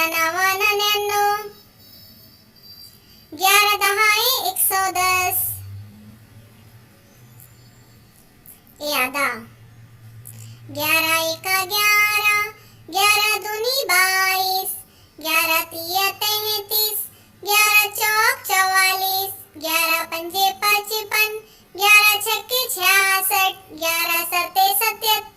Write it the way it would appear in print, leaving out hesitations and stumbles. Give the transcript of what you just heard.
11 11 दहाई 110 यादा 11 एका 11 11 दूनी 22 11 तिया 33 11 चौक 44 11 पंजे 55 11 छक्के 66 11 सत्ते 77